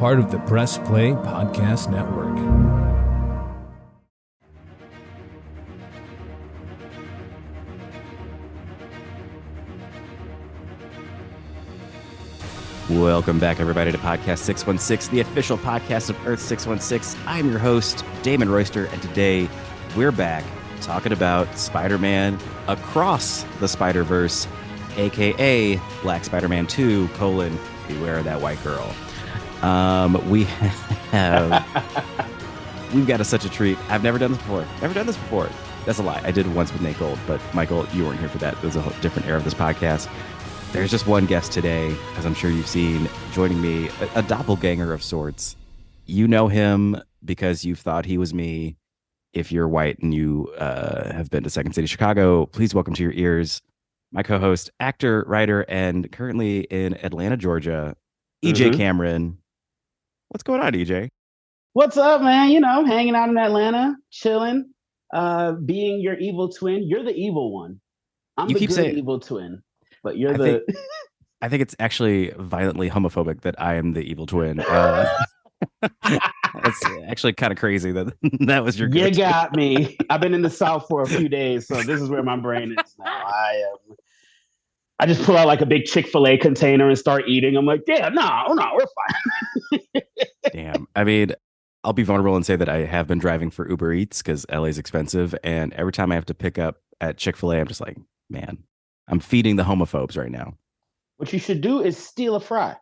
part of the Press Play Podcast Network. Welcome back, everybody, to Podcast 616, the official podcast of Earth 616. I'm your host, Damon Royster, and today we're back talking about Spider-Man Across the Spiderverse, a.k.a. Black Spider-Man 2, Beware of that white girl. We've got such a treat. I've never done this before. That's a lie. I did it once with Nate Gold, but Michael, you weren't here for that. It was a whole different era of this podcast. There's just one guest today, as I'm sure you've seen, joining me, a doppelganger of sorts. You know him because you've thought he was me. If you're white and you have been to Second City, Chicago, please welcome to your ears my co-host, actor, writer, and currently in Atlanta, Georgia, EJ Cameron. What's going on, EJ? What's up, man? You know, hanging out in Atlanta, chilling, being your evil twin. You're the evil one. I'm the good evil twin. But you're I think it's actually violently homophobic that I am the evil twin. It's actually kind of crazy that that was your You go-to. got me. I've been in the South for a few days, so this is where my brain is now. I just pull out like a big Chick-fil-A container and start eating. I'm like, yeah, no, we're fine. Damn. I mean, I'll be vulnerable and say that I have been driving for Uber Eats because LA is expensive. And every time I have to pick up at Chick-fil-A, I'm just like, man, I'm feeding the homophobes right now. What you should do is steal a fry.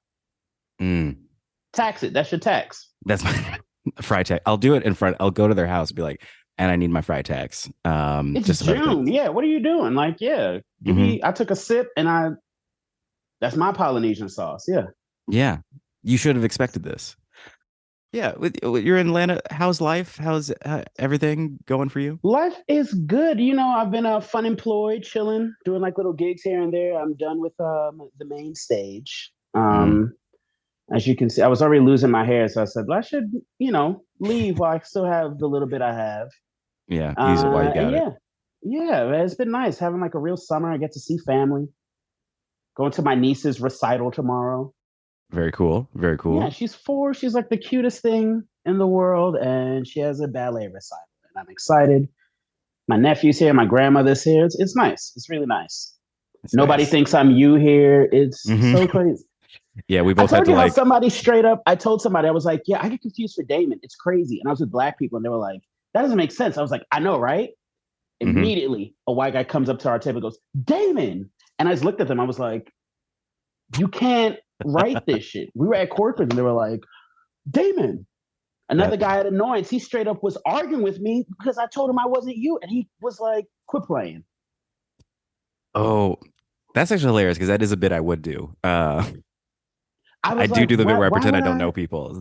Tax it. That's your tax. That's my fry tax. I'll do it in front. I'll go to their house and be like, and I need my fry tax. It's just June. Yeah. What are you doing? Like, yeah. I took a sip and that's my Polynesian sauce. Yeah. Yeah. You should have expected this. Yeah. You're in Atlanta. How's life? How's everything going for you? Life is good. You know, I've been fun employed, chilling, doing like little gigs here and there. I'm done with the main stage. As you can see, I was already losing my hair. So I said, well, I should, leave while I still have the little bit I have. Yeah. Use it while you got it. Yeah. It's been nice having like a real summer. I get to see family. Going to my niece's recital tomorrow. Very cool. Very cool. Yeah, she's 4. She's like the cutest thing in the world. And she has a ballet recital. And I'm excited. My nephew's here. My grandmother's here. It's nice. It's really nice. Nobody thinks I'm you here. It's so crazy. Yeah, we both I had to like... somebody straight up, I told somebody, I was like, yeah, I get confused for Damon. It's crazy. And I was with black people and they were like, that doesn't make sense. I was like, I know, right? Immediately, a white guy comes up to our table and goes, Damon. And I just looked at them. I was like, you can't write this shit. We were at corporate and they were like, Damon. Another guy at Annoyance, he straight up was arguing with me because I told him I wasn't you. And he was like, quit playing. Oh, that's actually hilarious because that is a bit I would do. I do the bit where I pretend I don't know people.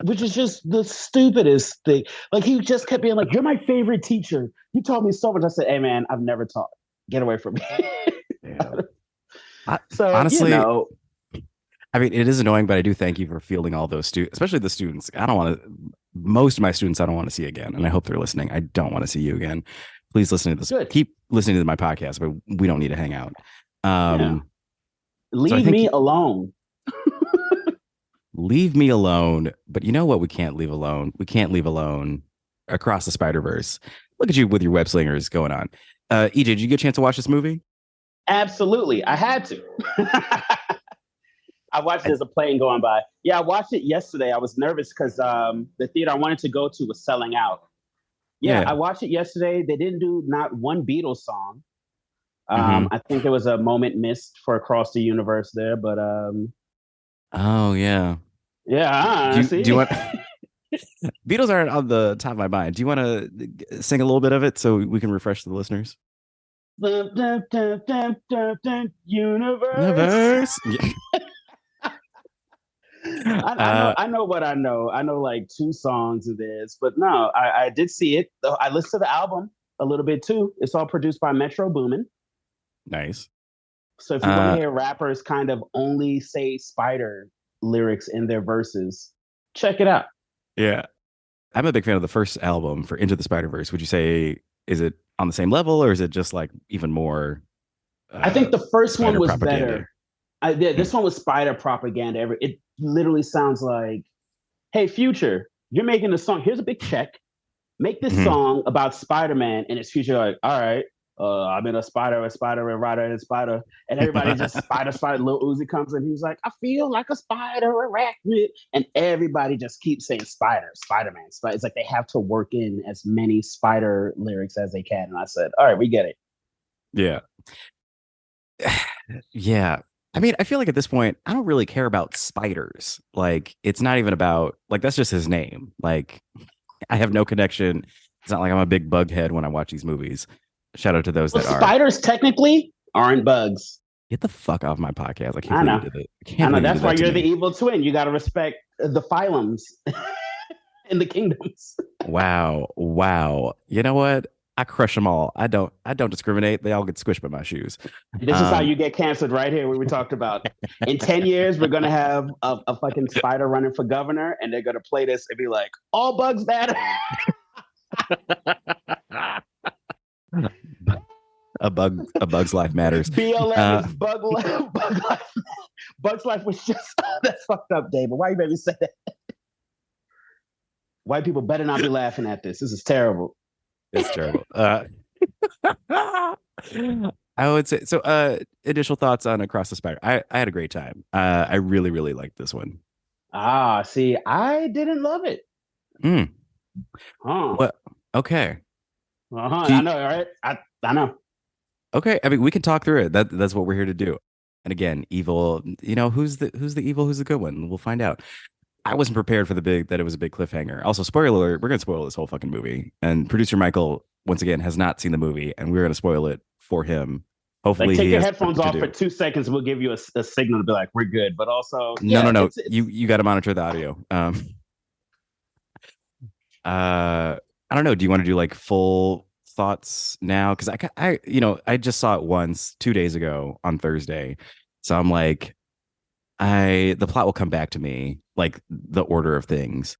Which is just the stupidest thing. Like he just kept being like, you're my favorite teacher. You taught me so much. I said, hey man, I've never taught. Get away from me. So honestly, I mean, it is annoying, but I do thank you for fielding all those students, especially the students. Most of my students I don't want to see again. And I hope they're listening. I don't want to see you again. Please listen to this. Good. Keep listening to my podcast, but we don't need to hang out. Leave me alone. Leave me alone. But you know what we can't leave alone? We can't leave alone Across the Spiderverse. Look at you with your web slingers going on. EJ, did you get a chance to watch this movie? Absolutely. I had to. I watched it as a plane going by. Yeah, I watched it yesterday. I was nervous because the theater I wanted to go to was selling out. Yeah, I watched it yesterday. They didn't do not one Beatles song. I think there was a moment missed for Across the Universe there, but oh yeah. Yeah. Do you want Beatles aren't on the top of my mind. Do you want to sing a little bit of it so we can refresh the listeners? Universe. Yeah. I know what I know. I know like 2 songs of this, but no, I did see it. I listened to the album a little bit too. It's all produced by Metro Boomin. Nice. So if you want to hear rappers kind of only say spider lyrics in their verses, check it out. Yeah. I'm a big fan of the first album for Into the Spider-Verse. Would you say, is it on the same level or is it just like even more? I think the first one was better. This one was Spider propaganda. It literally sounds like, hey, Future, you're making a song. Here's a big check. Make this song about Spider-Man, and it's Future like, all right, I'm in a spider, and rider, and spider, and everybody just spider. Lil Uzi comes and he's like, I feel like a spider arachnid, and everybody just keeps saying Spider-Man. It's like they have to work in as many spider lyrics as they can. And I said, all right, we get it. Yeah. Yeah. I mean, I feel like at this point, I don't really care about spiders. Like, it's not even about, like, that's just his name. Like, I have no connection. It's not like I'm a big bug head when I watch these movies. Shout out to those that are. Spiders technically aren't bugs. Get the fuck off my podcast. I know. I know. That's why you're the evil twin. You got to respect the phylums and the kingdoms. Wow. You know what? I crush them all. I don't discriminate. They all get squished by my shoes. This is how you get canceled right here. What we talked about. In 10 years, we're going to have a fucking spider running for governor, and they're going to play this and be like, all bugs matter. A bug's life matters. BLM is bug life. Bug's life was just, that's fucked up, David. Why you made me say that? White people better not be laughing at this. This is terrible. It's terrible. I would say so. Initial thoughts on Across the Spider. I had a great time. I really, really liked this one. See, I didn't love it. What? Okay. I know, right? I know. Okay. I mean, we can talk through it. That's what we're here to do. And again, evil. You know, who's the evil? Who's the good one? We'll find out. I wasn't prepared for that it was a big cliffhanger. Also, spoiler alert, we're going to spoil this whole fucking movie. And producer Michael, once again, has not seen the movie, and we're going to spoil it for him. Hopefully, take your headphones off for 2 seconds. We'll give you a signal to be like, we're good. But also, no. You got to monitor the audio. I don't know. Do you want to do like full thoughts now? Because I just saw it once 2 days ago on Thursday. So I'm like, the plot will come back to me, like the order of things.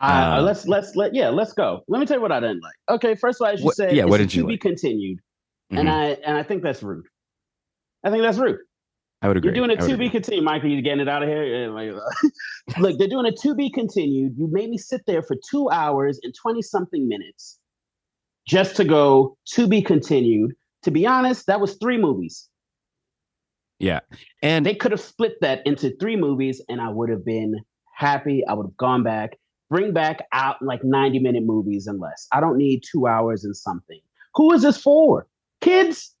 Let's go. Let me tell you what I didn't like. Okay, first of all, as you said, what did you be like? Continued, and I think that's rude. I think that's rude. I would agree. You're doing a to be continued, Michael. You're getting it out of here. Look, they're doing a to be continued. You made me sit there for 2 hours and 20 something minutes just to go to be continued. To be honest, that was 3 movies. Yeah. And they could have split that into 3 movies and I would have been happy. I would have gone back, bring back out like 90-minute movies and less. I don't need 2 hours and something. Who is this for? Kids?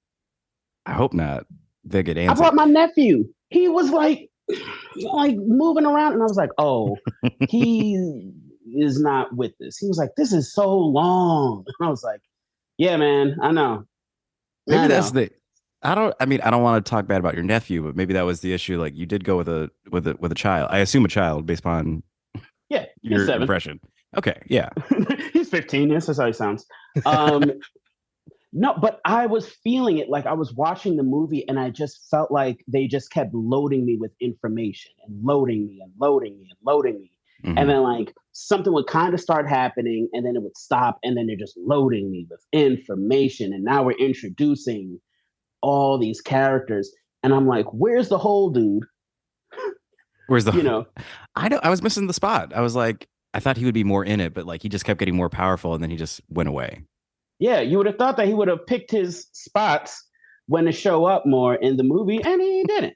I hope not. They get antsy. I brought my nephew. He was like moving around and I was like, oh, he is not with this. He was like, this is so long. And I was like, yeah, man, I know. Maybe that's I don't want to talk bad about your nephew, but maybe that was the issue. Like you did go with a child. I assume a child based upon your 7. impression. Okay, yeah. He's 15. Yes, that's how he sounds. No, but I was feeling it. Like I was watching the movie and I just felt like they just kept loading me with information and loading me and loading me and loading me. Mm-hmm. And then like something would kind of start happening and then it would stop and then they're just loading me with information. And now we're introducing all these characters and I'm like, where's the whole dude? Where's the I was missing the spot. I was like, I thought he would be more in it, but like he just kept getting more powerful and then he just went away. Yeah, you would have thought that he would have picked his spots when to show up more in the movie, and he didn't.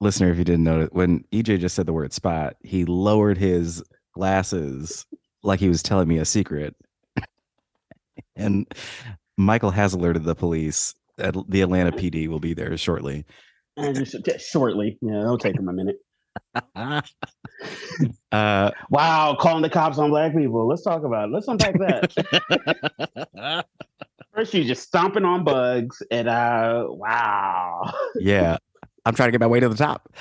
Listener, if you didn't know it, when EJ just said the word spot, he lowered his glasses like he was telling me a secret. And Michael has alerted the police. The Atlanta PD will be there shortly. Shortly. Yeah, it'll take him a minute. Wow, calling the cops on black people. Let's talk about it. Let's unpack that. First, you're just stomping on bugs, and wow. Yeah, I'm trying to get my way to the top.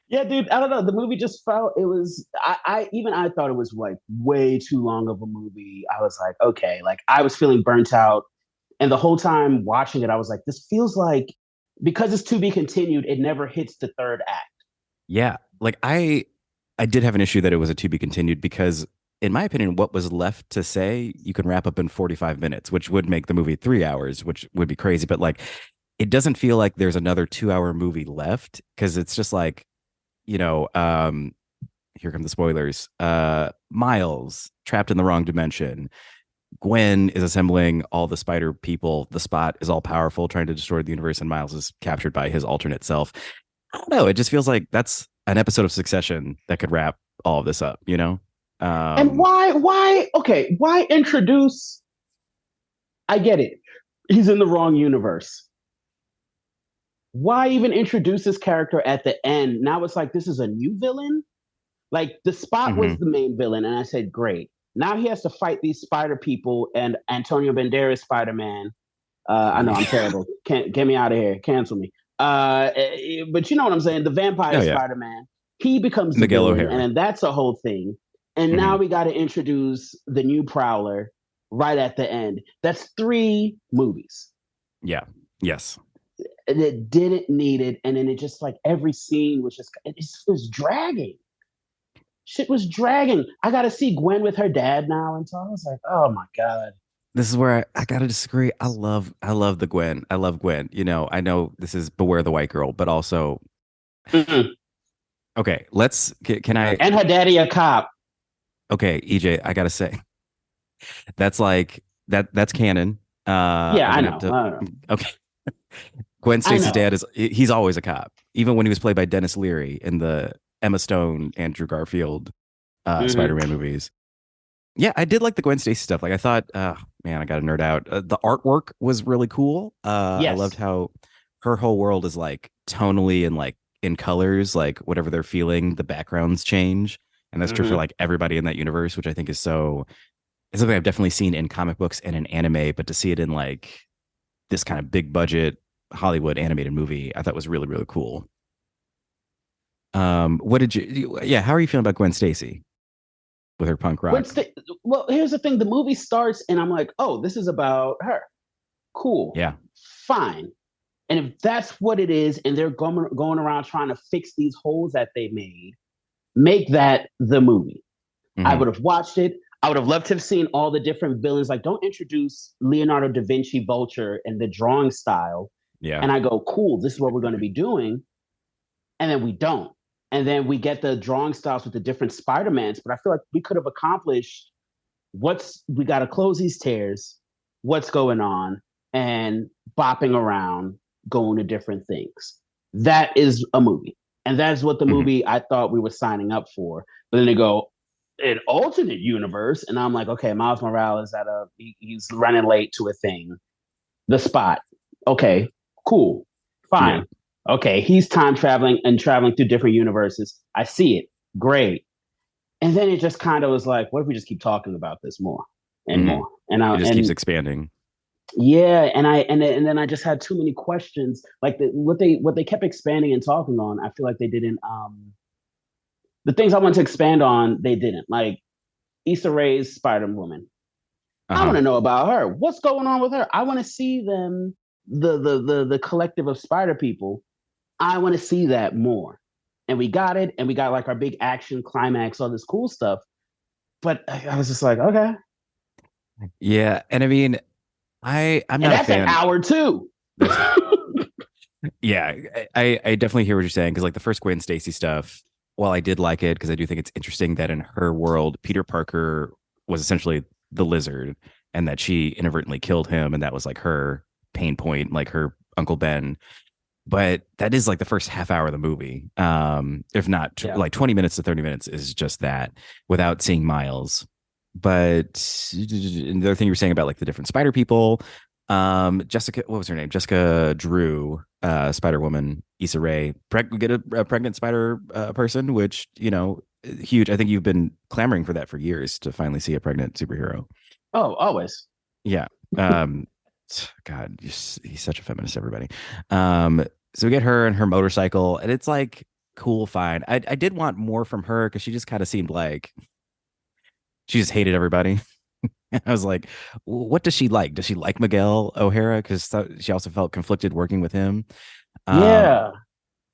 Yeah, dude, I don't know. The movie just felt it was. I thought it was like way too long of a movie. I was like, okay, like I was feeling burnt out, and the whole time watching it, I was like, this feels like because it's to be continued. It never hits the third act. Yeah, like I did have an issue that it was a to be continued because, in my opinion, what was left to say you can wrap up in 45 minutes, which would make the movie 3 hours, which would be crazy. But like, it doesn't feel like there's another 2 hour movie left because it's just like, you know, here come the spoilers. Miles trapped in the wrong dimension. Gwen is assembling all the spider people. The Spot is all powerful, trying to destroy the universe, and Miles is captured by his alternate self. I don't know. It just feels like that's an episode of Succession that could wrap all of this up, you know? And why introduce? I get it. He's in the wrong universe. Why even introduce this character at the end? Now it's like this is a new villain. Like the Spot was the main villain, and I said, great. Now he has to fight these spider people and Antonio Banderas Spider Man. I know I'm terrible. Can't get me out of here. Cancel me. But you know what I'm saying? The vampire Spider Man. He becomes the Miguel villain, O'Hara. and that's a whole thing. And now we got to introduce the new Prowler right at the end. That's 3 movies. Yeah. Yes. And it didn't need it, and then it just like every scene was just it was dragging. Shit was dragging. I got to see Gwen with her dad now, and so I was like, oh my god. This is where I gotta disagree. I love the Gwen. I love Gwen. You know, I know this is Beware the White Girl, but also okay. Can I and her daddy a cop. Okay, EJ, I gotta say that's like that's canon. Yeah, I know. Okay. Gwen Stacy's dad he's always a cop, even when he was played by Dennis Leary in the Emma Stone, Andrew Garfield Spider-Man movies. Yeah, I did like the Gwen Stacy stuff. Like I thought, man, I got to nerd out. The artwork was really cool. I loved how her whole world is like tonally and like in colors, like whatever they're feeling, the backgrounds change. And that's true for like everybody in that universe, which I think is something I've definitely seen in comic books and in anime, but to see it in like this kind of big budget Hollywood animated movie, I thought was really, really cool. What did you how are you feeling about Gwen Stacy with her punk rock? Well, here's the thing. The movie starts and I'm like, oh, this is about her. Cool. Yeah. Fine. And if that's what it is, and they're going around trying to fix these holes that they made, make that the movie. I would have watched it. I would have loved to have seen all the different villains. Like, don't introduce Leonardo da Vinci Vulture and the drawing style. Yeah. And I go, cool, this is what we're going to be doing. And then we don't. And then we get the drawing styles with the different Spider-Mans. But I feel like we could have accomplished we got to close these tears, what's going on, and bopping around, going to different things. That is a movie. And that's what the movie I thought we were signing up for. But then they go, an alternate universe. And I'm like, okay, Miles Morales he's running late to a thing. The Spot. Okay, cool. Fine. Yeah. Okay, he's time traveling and traveling through different universes. I see it. Great. And then it just kind of was like, what if we just keep talking about this more and more? And it just keeps expanding. Yeah, and then I just had too many questions. Like what they kept expanding and talking on, I feel like they didn't. The things I wanted to expand on, they didn't. Like Issa Rae's Spider-Woman. I want to know about her. What's going on with her? I want to see them, the collective of spider people. I want to see that more. And we got it, and we got like our big action climax, all this cool stuff. But I was just like, okay. Yeah, and I mean, I'm not that's a fan. An hour too. Yeah, I definitely hear what you're saying, because like the first Gwen Stacy stuff, while I did like it because I do think it's interesting that in her world, Peter Parker was essentially the Lizard, and that she inadvertently killed him, and that was like her pain point, like her Uncle Ben. But that is like the first half hour of the movie. If not like 20 minutes to 30 minutes is just that without seeing Miles. But the other thing you were saying about like the different spider people, Jessica, what was her name? Jessica Drew, Spider-Woman, Issa Rae, get a pregnant spider person, which, you know, huge. I think you've been clamoring for that for years, to finally see a pregnant superhero. Oh, always. Yeah. God, he's such a feminist, everybody. So we get her and her motorcycle, and it's like cool, fine. I did want more from her, because she just kind of seemed like she just hated everybody. I was like, what does she like? Does she like Miguel O'Hara? Because she also felt conflicted working with him. Yeah.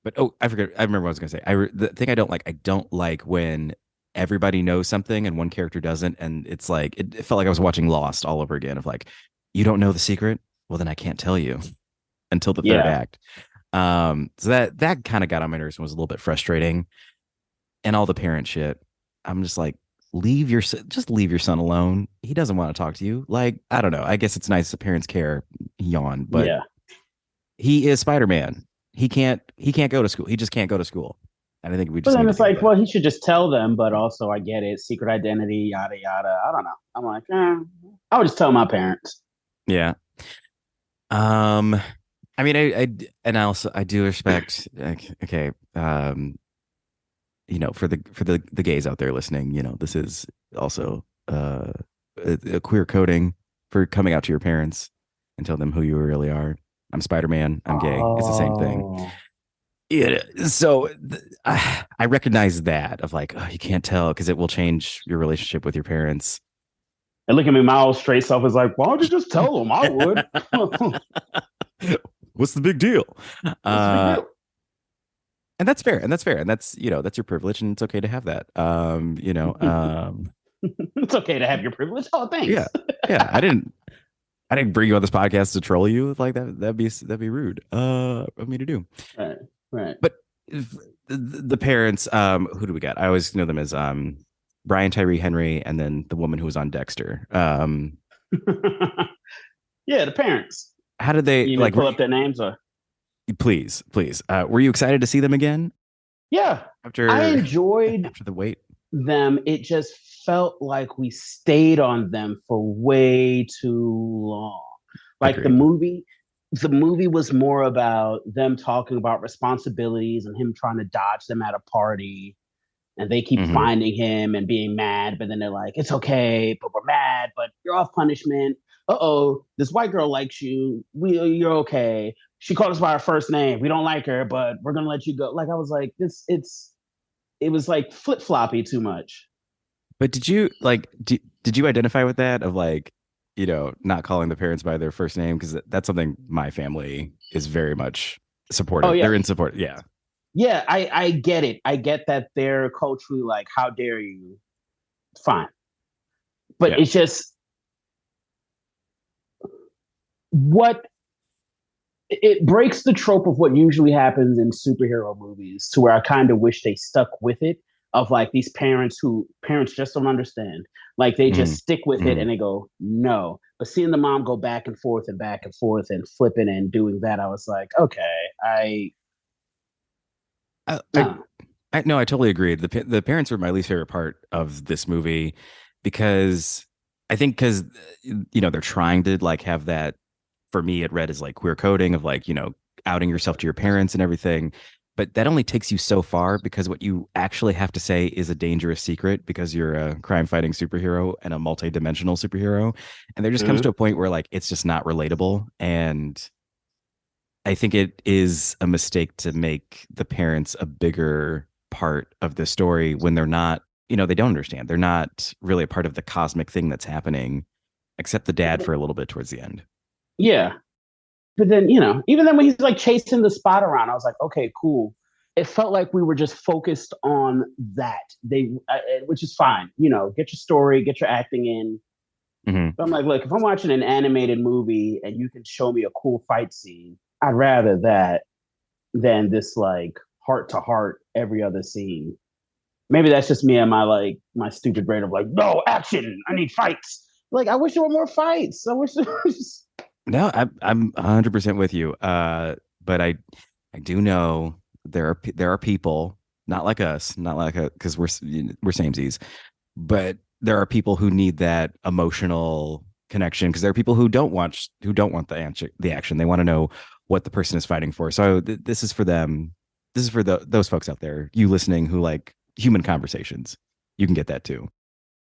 But I forget. I remember what I was going to say. The thing I don't like when everybody knows something and one character doesn't, and it's like it felt like I was watching Lost all over again. Of like, you don't know the secret, well then I can't tell you. until the third act. So that kind of got on my nerves and was a little bit frustrating. And all the parent shit. I'm just like, leave your son alone. He doesn't want to talk to you. Like, I don't know. I guess it's nice that parents care. Yawn, but he is Spider-Man. He can't go to school. He just can't go to school. And I think we just. But then it's like, well, he should just tell them. But also, I get it. Secret identity, yada yada. I don't know. I'm like, I would just tell my parents. Yeah. I mean, I do respect. Okay. For the gays out there listening, this is also a queer coding for coming out to your parents and tell them who you really are. I'm Spider-Man. I'm gay. It's the same thing. Yeah. So I recognize that of like, you can't tell because it will change your relationship with your parents. And look at me, my old straight self is like, why don't you just tell them? I would. What's the big deal? What's the big deal? And that's fair. And that's that's your privilege. And it's okay to have that. It's okay to have your privilege. Oh, thanks. Yeah. Yeah. I didn't bring you on this podcast to troll you like that. That'd be rude of me to do. Right. But the parents, who do we got? I always know them as Brian Tyree Henry, and then the woman who was on Dexter. Yeah, the parents. How did they like pull up their names? Or please? Were you excited to see them again? Yeah, I enjoyed after the wait them. It just felt like we stayed on them for way too long. Like Agreed. the movie was more about them talking about responsibilities and him trying to dodge them at a party. And they keep finding him and being mad, but then they're like, it's okay, but we're mad, but you're off punishment. Uh-oh, this white girl likes you. You're okay. She called us by our first name. We don't like her, but we're going to let you go. Like, I was like, it was like flip-floppy too much. But did you did you identify with that of like, not calling the parents by their first name? Because that's something my family is very much supportive. Oh, yeah. They're in support. Yeah. Yeah, I get it. I get that they're culturally like, how dare you? Fine. But it's just it breaks the trope of what usually happens in superhero movies to where I kind of wish they stuck with it of like these parents just don't understand. Like they just stick with it and they go, no. But seeing the mom go back and forth and flipping and doing that, I was like, okay, I totally agree. The parents were my least favorite part of this movie because they're trying to like have that. For me, it read as like queer coding of like, outing yourself to your parents and everything. But that only takes you so far because what you actually have to say is a dangerous secret because you're a crime fighting superhero and a multi-dimensional superhero. And there just comes to a point where like it's just not relatable. And I think it is a mistake to make the parents a bigger part of the story when they're not, they don't understand. They're not really a part of the cosmic thing that's happening, except the dad for a little bit towards the end. Yeah. But then, even then when he's like chasing the spot around, I was like, okay, cool. It felt like we were just focused on that. Which is fine. Get your story, get your acting in. But I'm like, look, if I'm watching an animated movie and you can show me a cool fight scene, I'd rather that than this like heart to heart every other scene. Maybe that's just me and my stupid brain of like, no action. I need fights. Like, I wish there were more fights. I wish there was. No, I'm 100% with you. But I do know there are people not like us, not like because we're samesies, but there are people who need that emotional connection because there are people who don't want the action. They want to know what the person is fighting for. So this is for them. This is for those folks out there, you listening, who like human conversations. You can get that too.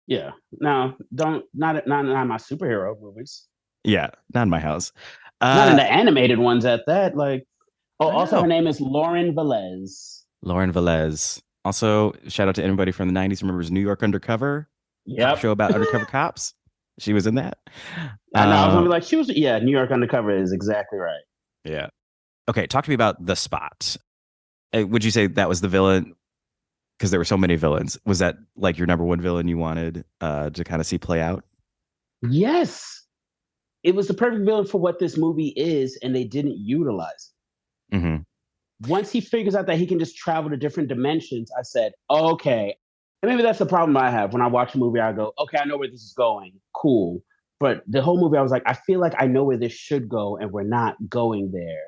Yeah. No, not my superhero movies. Yeah, not in my house. Not in the animated ones at that. Like, also her name is Lauren Velez. Lauren Velez. Also, shout out to anybody from the 90s remembers New York Undercover. Yeah. Show about undercover cops. She was in that. I know. I was gonna be like, she was. Yeah, New York Undercover is exactly right. Yeah. Okay, talk to me about The Spot. Would you say that was the villain? Because there were so many villains. Was that like your number one villain you wanted to kind of see play out? Yes. it was the perfect villain for what this movie is, and they didn't utilize it. Mm-hmm. Once he figures out that he can just travel to different dimensions, I said, okay. And maybe that's the problem I have. When I watch a movie, I go, okay, I know where this is going. Cool. But the whole movie, I was like, I feel like I know where this should go, and we're not going there.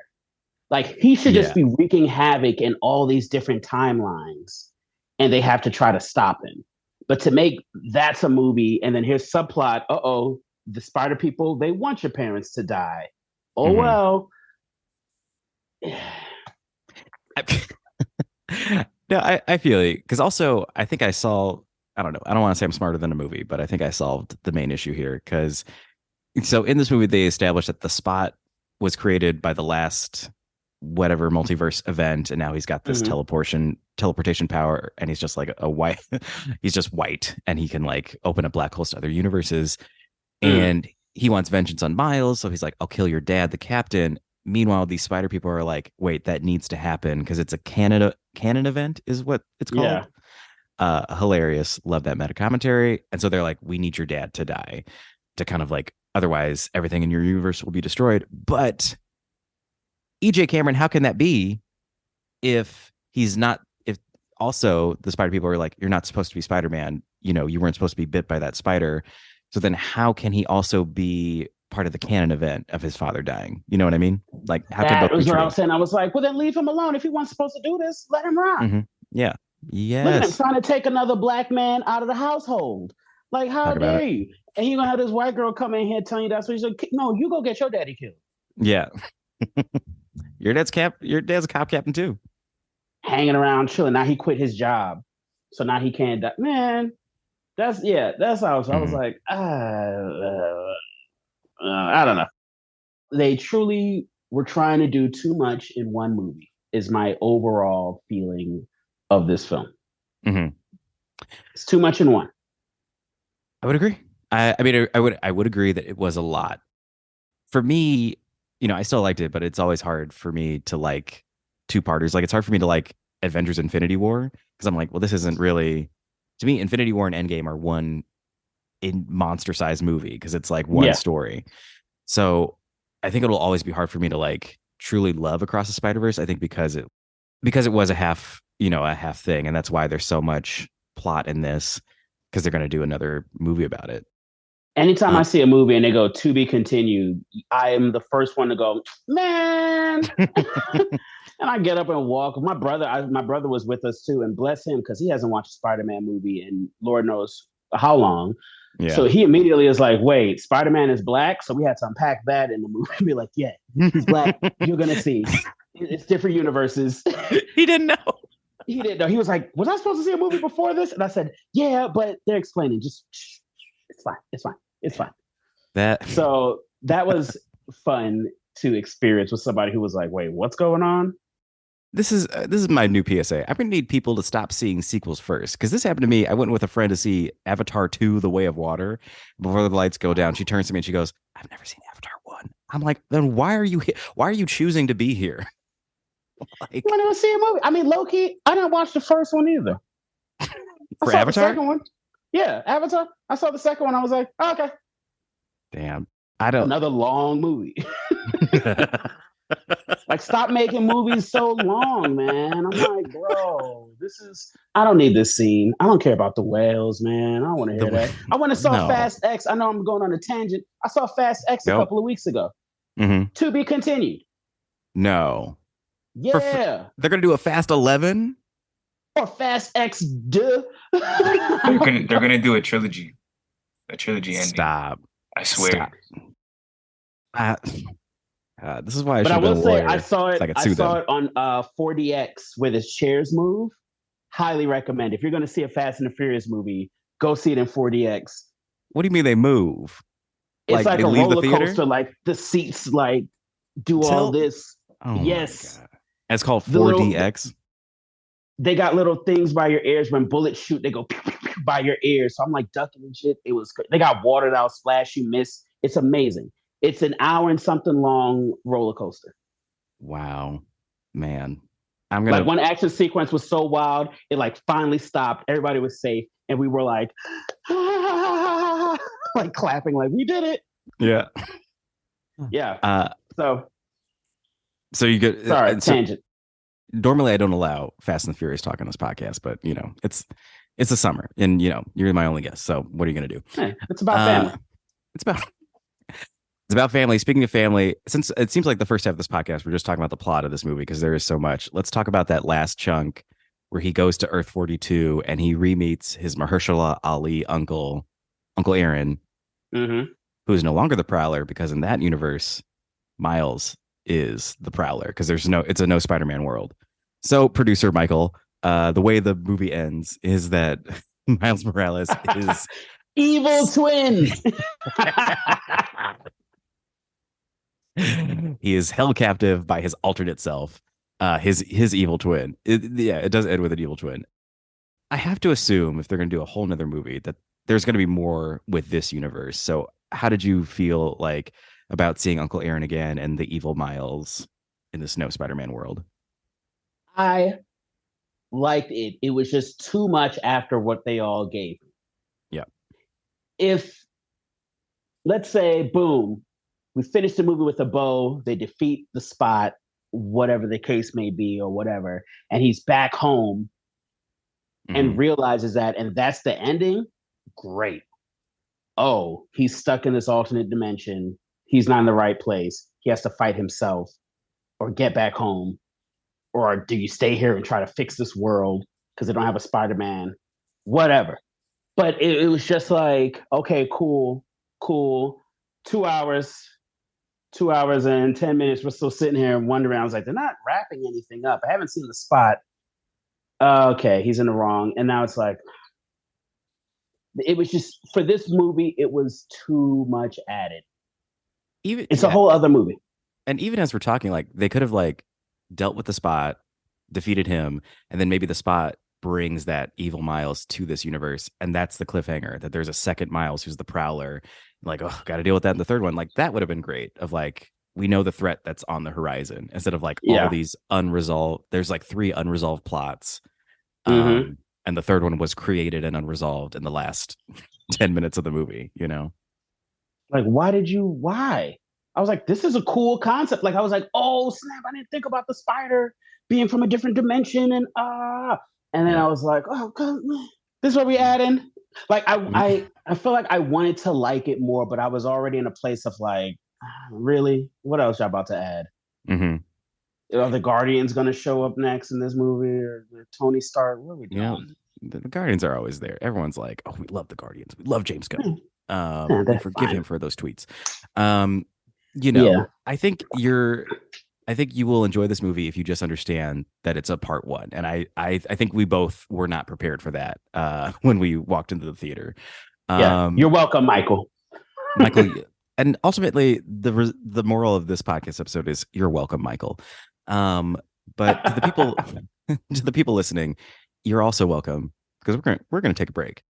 Like, he should just be wreaking havoc in all these different timelines, and they have to try to stop him. But to make that's a movie, and then here's subplot, the spider people, they want your parents to die. Oh, well. No, I feel you. Because also, I think I don't know. I don't want to say I'm smarter than a movie, but I think I solved the main issue here. Because so in this movie, they established that the spot was created by the last whatever multiverse event, and now he's got this teleportation power, and he's just like a white. He's just white, and he can like open up black holes to other universes. And he wants vengeance on Miles, so he's like, "I'll kill your dad, the captain." Meanwhile, these spider people are like, wait, that needs to happen because it's a canon event is what it's called. Yeah. Hilarious. Love that meta commentary. And so they're like, we need your dad to die to kind of like, otherwise everything in your universe will be destroyed. But EJ Cameron, how can that be if he's not, if also the spider people are like, you're not supposed to be Spider-Man. You know, you weren't supposed to be bit by that spider. So then how can he also be part of the canon event of his father dying? You know what I mean? Like, how can that was what I was saying. I was like, well, then leave him alone. If he wasn't supposed to do this, let him rock. Yeah. Yes. Look at him trying to take another black man out of the household. Like, how dare you? And you're gonna have this white girl come in here telling you that's what he's like. No, you go get your daddy killed. Yeah. Your dad's a cop captain too. Hanging around chilling. Now he quit his job. So now he can't die. Man, that's how I was like, I don't know. They truly were trying to do too much in one movie, is my overall feeling of this film. It's too much in one. I would agree. I mean, I would agree that it was a lot. For me, you know, I still liked it, but it's always hard for me to like two-parters. Like, it's hard for me to like Avengers Infinity War, because I'm like, well, this isn't really, to me, Infinity War and Endgame are one in monster-sized movie because it's like one story. So I think it'll always be hard for me to like truly love Across the Spider-Verse. I think because it was a half thing, and that's why there's so much plot in this, because they're going to do another movie about it. Anytime I see a movie and they go to be continued, I am the first one to go, man. And I get up and walk. My brother was with us too, and bless him, because he hasn't watched a Spider-Man movie in Lord knows how long. Yeah. So he immediately is like, wait, Spider-Man is black? So we had to unpack that in the movie and be like, yeah, he's black. You're going to see. It's different universes. He didn't know. He didn't know. He was like, was I supposed to see a movie before this? And I said, yeah, but they're explaining. Just, it's fine. So that was fun to experience with somebody who was like, wait, what's going on? This is my new PSA. I'm going to need people to stop seeing sequels first, because this happened to me. I went with a friend to see Avatar 2, The Way of Water. Before the lights go down, she turns to me and she goes, I've never seen Avatar 1. I'm like, then why are you choosing to be here? Like, you want to see a movie? I mean, low-key, I didn't watch the first one either. For Avatar? The second one. Yeah, Avatar. I saw the second one. I was like, oh, okay. Damn. Another long movie. Like, stop making movies so long, man. I'm like, bro, I don't need this scene. I don't care about the whales, man. I don't want to hear that. I went and saw Fast X. I know I'm going on a tangent. I saw Fast X a couple of weeks ago. To be continued. No. Yeah. They're going to do a Fast 11? Or Fast X, duh. They're gonna do a trilogy ending. Stop. I swear. Stop. This is why I should. But I will say, I saw it. I saw it on 4DX where the chairs move. Highly recommend. If you're going to see a Fast and the Furious movie, go see it in 4DX. What do you mean they move? It's like a roller coaster. Like the seats, like do all this. Oh yes, my God. It's called 4DX. They got little things by your ears. When bullets shoot, they go pew, pew, pew by your ears. So I'm like ducking and shit. It was. They got water that'll splash you, miss. It's amazing. It's an hour and something long roller coaster. Wow, man. I'm gonna. Like, one action sequence was so wild, it like finally stopped. Everybody was safe, and we were like, like clapping, like we did it. Yeah. Yeah. So you get sorry, tangent. Normally I don't allow Fast and the Furious talk on this podcast, but it's the summer, and you're my only guest. So what are you gonna do? Hey, it's about family. It's about family. Speaking of family, since it seems like the first half of this podcast we're just talking about the plot of this movie because there is so much. Let's talk about that last chunk where he goes to Earth 42 and he re-meets his Mahershala Ali uncle Aaron, who is no longer the Prowler because in that universe, Miles is the Prowler because it's a no Spider-Man world. So producer Michael, the way the movie ends is that Miles Morales is evil twin. He is held captive by his alternate self, his evil twin. It does end with an evil twin. I have to assume if they're going to do a whole nother movie that there's going to be more with this universe. So how did you feel like about seeing Uncle Aaron again and the evil Miles in this no Spider-Man world? I liked it. It was just too much after what they all gave. Yeah. If, let's say, boom, we finish the movie with a bow, they defeat the Spot, whatever the case may be or whatever, and he's back home and realizes that, and that's the ending, great. Oh, he's stuck in this alternate dimension. He's not in the right place. He has to fight himself or get back home. Or do you stay here and try to fix this world because they don't have a Spider-Man? Whatever. But it was just like, okay, cool. 2 hours and 10 minutes. We're still sitting here and wondering. I was like, they're not wrapping anything up. I haven't seen the Spot. Okay, he's in the wrong. And now it's like, it was just, for this movie, it was too much added. It's a whole other movie. And even as we're talking, like they could have like dealt with the Spot, defeated him, and then maybe the Spot brings that evil Miles to this universe, and that's the cliffhanger that there's a second Miles who's the Prowler. Like, oh, got to deal with that in the third one. Like that would have been great. Of like, we know the threat that's on the horizon instead of like all these unresolved. There's like 3 unresolved plots, and the third one was created and unresolved in the last 10 minutes of the movie. Like, why? I was like, this is a cool concept. Like, I was like, oh snap, I didn't think about the spider being from a different dimension, and then I was like, oh God, this is what we add in. Like, I feel like I wanted to like it more, but I was already in a place of like, really, what else y'all about to add? Are the Guardians going to show up next in this movie, or Tony Stark? What are we doing? The Guardians are always there. Everyone's like, oh, we love the Guardians. We love James Gunn. We forgive him for those tweets. I think you will enjoy this movie if you just understand that it's a part one. And I think we both were not prepared for that when we walked into the theater. You're welcome, Michael. And ultimately, the moral of this podcast episode is you're welcome, Michael. But to the people listening, you're also welcome because we're gonna take a break.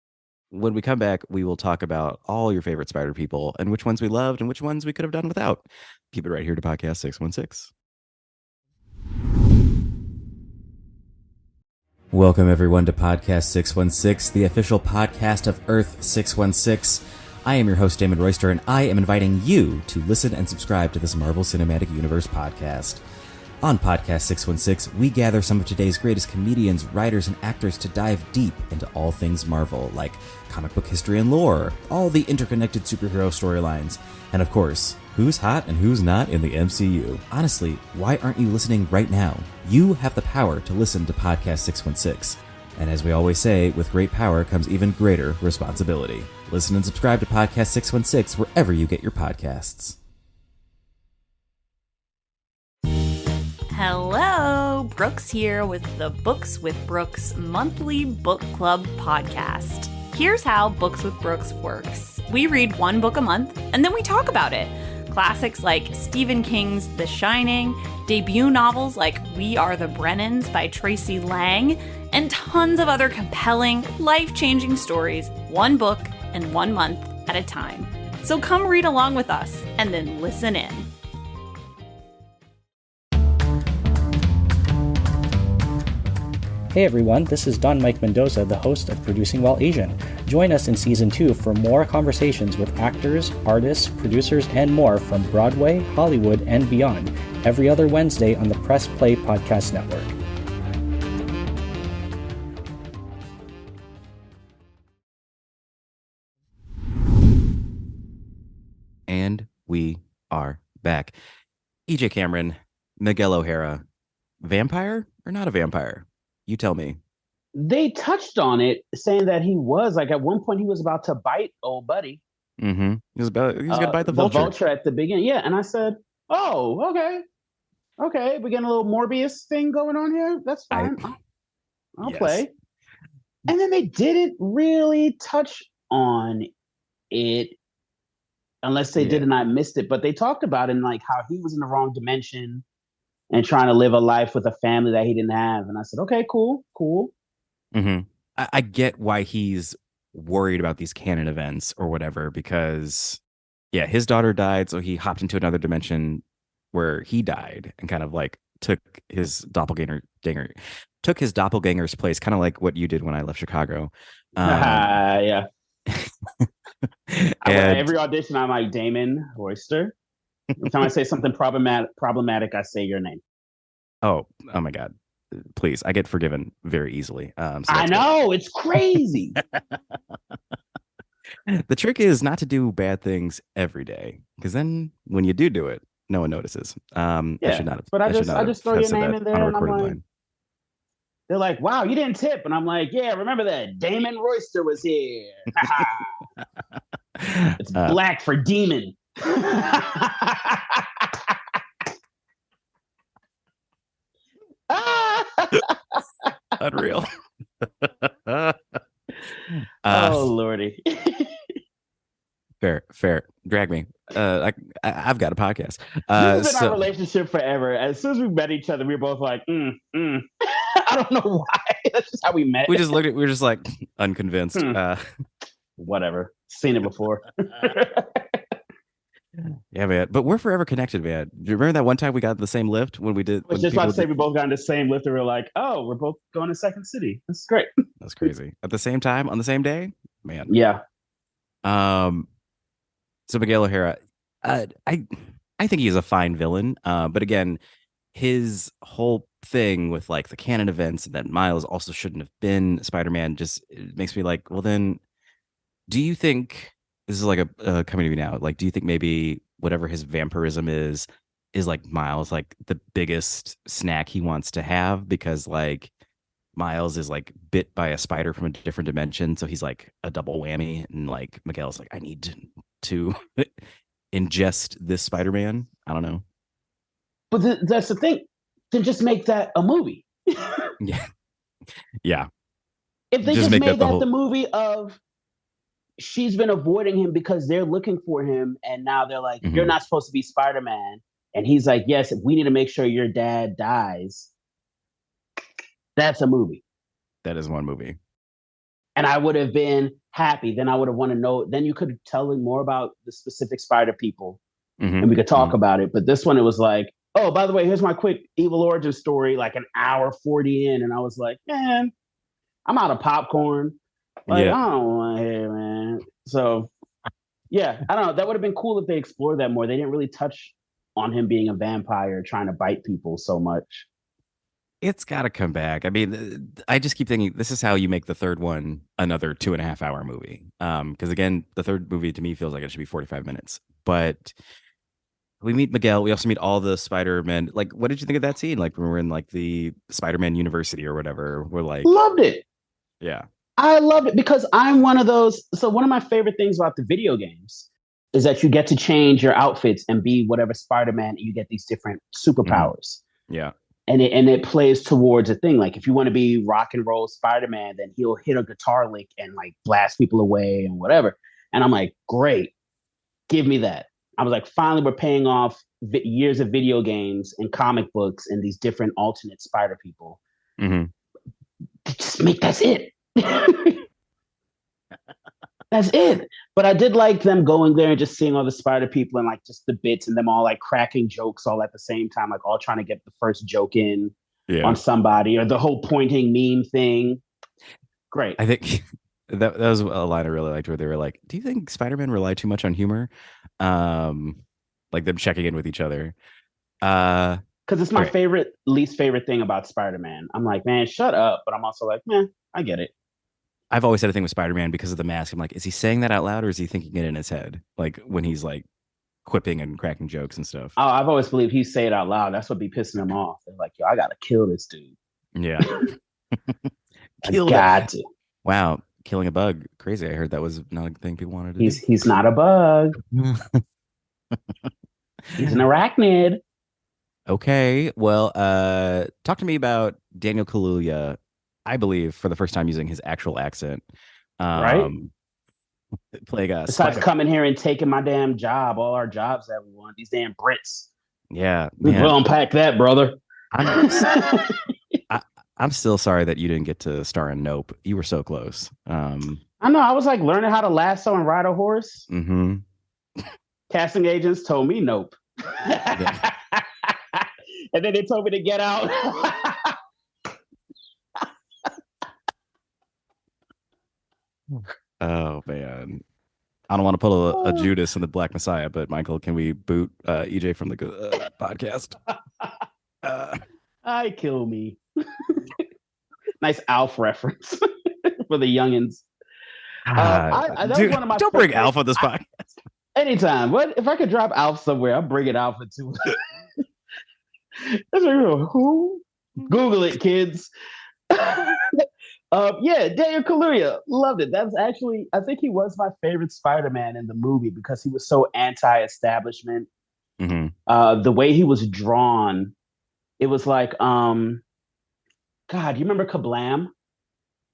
When we come back, we will talk about all your favorite Spider people and which ones we loved and which ones we could have done without. Keep it right here to Podcast 616. Welcome, everyone, to Podcast 616, the official podcast of Earth 616. I am your host, Damon Royster, and I am inviting you to listen and subscribe to this Marvel Cinematic Universe podcast. On Podcast 616, we gather some of today's greatest comedians, writers, and actors to dive deep into all things Marvel, like comic book history and lore, all the interconnected superhero storylines, and of course, who's hot and who's not in the MCU. Honestly, why aren't you listening right now? You have the power to listen to Podcast 616. And as we always say, with great power comes even greater responsibility. Listen and subscribe to Podcast 616 wherever you get your podcasts. Hello, Brooks here with the Books with Brooks monthly book club podcast. Here's how Books with Brooks works. We read one book a month, and then we talk about it. Classics like Stephen King's The Shining, debut novels like We Are the Brennans by Tracy Lang, and tons of other compelling, life-changing stories, one book and 1 month at a time. So come read along with us, and then listen in. Hey everyone, this is Don Mike Mendoza, the host of Producing While Asian. Join us in Season 2 for more conversations with actors, artists, producers, and more from Broadway, Hollywood, and beyond, every other Wednesday on the Press Play Podcast Network. And we are back. EJ Cameron, Miguel O'Hara, vampire or not a vampire? You tell me. They touched on it, saying that he was like at one point he was about to bite old buddy. Mm-hmm. He was gonna bite the vulture at the beginning. Yeah, and I said, "Oh, okay, we getting a little Morbius thing going on here. That's fine. I'll yes. play." And then they didn't really touch on it, unless they did and I missed it. But they talked about it and like how he was in the wrong dimension and trying to live a life with a family that he didn't have. And I said, okay, cool. Mm-hmm. I get why he's worried about these canon events or whatever, because his daughter died, so he hopped into another dimension where he died and kind of like took his doppelganger's place, kind of like what you did when I left Chicago. Yeah. Every audition, I'm like Damon, Royster. Every time I say something problematic, I say your name. Oh my God. Please, I get forgiven very easily. So I know, it's crazy. The trick is not to do bad things every day, because then when you do it, no one notices. I should not have. But I just throw your name in there, and I'm like, line. They're like, "Wow, you didn't tip," and I'm like, "Yeah, remember that Damon Royster was here." It's black for demon. Unreal. Oh Lordy. Fair. Drag me. I've got a podcast. This has been our relationship forever. As soon as we met each other, we were both like, I don't know why. That's just how we met. We were just like unconvinced. Whatever. Seen it before. Yeah, man. But we're forever connected, man. Do you remember that one time we got the same lift when we did? I was just about to say we both got in the same lift and we were like, oh, we're both going to Second City. This is great. That's crazy. At the same time, on the same day? Man. Yeah. So Miguel O'Hara, I think he's a fine villain. But again, his whole thing with like the canon events that Miles also shouldn't have been Spider-Man just makes me like, well then, do you think this is like a coming to me now? Like, do you think maybe whatever his vampirism is like Miles, like the biggest snack he wants to have, because like Miles is like bit by a spider from a different dimension, so he's like a double whammy, and like Miguel's like, I need to ingest this Spider-Man. I don't know. But that's the thing. Then just make that a movie. Yeah. If they just made that the movie of she's been avoiding him because they're looking for him, and now they're like, you're not supposed to be Spider-Man. And he's like, yes, we need to make sure your dad dies. That's a movie. That is one movie. And I would have been happy. Then I would have wanted to know. Then you could tell him more about the specific spider people, and we could talk about it. But this one, it was like, oh, by the way, here's my quick evil origin story, like an hour 40 in. And I was like, man, I'm out of popcorn. Like, I don't want to hear, man. So, yeah, I don't know. That would have been cool if they explored that more. They didn't really touch on him being a vampire trying to bite people so much. It's got to come back. I mean, I just keep thinking this is how you make the third one another 2.5 hour movie. Because again, the third movie to me feels like it should be 45 minutes. But we meet Miguel. We also meet all the Spider-Man. Like, what did you think of that scene? Like when we're in like the Spider-Man University or whatever. We're like, loved it. Yeah. I loved it because I'm one of those. So one of my favorite things about the video games is that you get to change your outfits and be whatever Spider-Man, and you get these different superpowers. Yeah. And it plays towards a thing. Like if you want to be rock and roll Spider-Man, then he'll hit a guitar lick and like blast people away and whatever. And I'm like, great, give me that. I was like, finally, we're paying off years of video games and comic books and these different alternate Spider people. Just that's it. That's it. But I did like them going there and just seeing all the Spider people and like just the bits and them all like cracking jokes all at the same time, like all trying to get the first joke in. on somebody, or the whole pointing meme thing. Great. I think that was a line I really liked where they were like, "Do you think Spider-Man rely too much on humor?" Like them checking in with each other. Because it's my least favorite thing about Spider-Man. I'm like, man, shut up. But I'm also like, man, I get it. I've always had a thing with Spider-Man because of the mask. I'm like, is he saying that out loud or is he thinking it in his head? Like when he's like quipping and cracking jokes and stuff. Oh, I've always believed he say it out loud. That's what be pissing him off. They're like, yo, I gotta kill this dude. Yeah. Got to. Wow. Killing a bug. Crazy. I heard that was not a thing people wanted to do. He's not a bug. He's an arachnid. Okay. Well, talk to me about Daniel Kaluuya, I believe, for the first time using his actual accent. Right? Playing a Besides coming here and taking my damn job, all our jobs that we want, these damn Brits. Yeah. We'll unpack that, brother. I'm still sorry that you didn't get to star in Nope. You were so close. I know. I was like learning how to lasso and ride a horse. Mm-hmm. Casting agents told me nope. And then they told me to get out. Oh, man. I don't want to pull a Judas in the Black Messiah, but Michael, can we boot EJ from the podcast? I kill me. Nice Alf reference for the youngins. That dude, was one of my don't bring Alf on this podcast. Anytime. What if I could drop Alf somewhere? I'm bringing Alf into it. That's who? Google it, kids. Yeah, Daniel Kaluuya, loved it. That's actually, I think he was my favorite Spider-Man in the movie because he was so anti-establishment. Mm-hmm. The way he was drawn, it was like, God, you remember Kablam?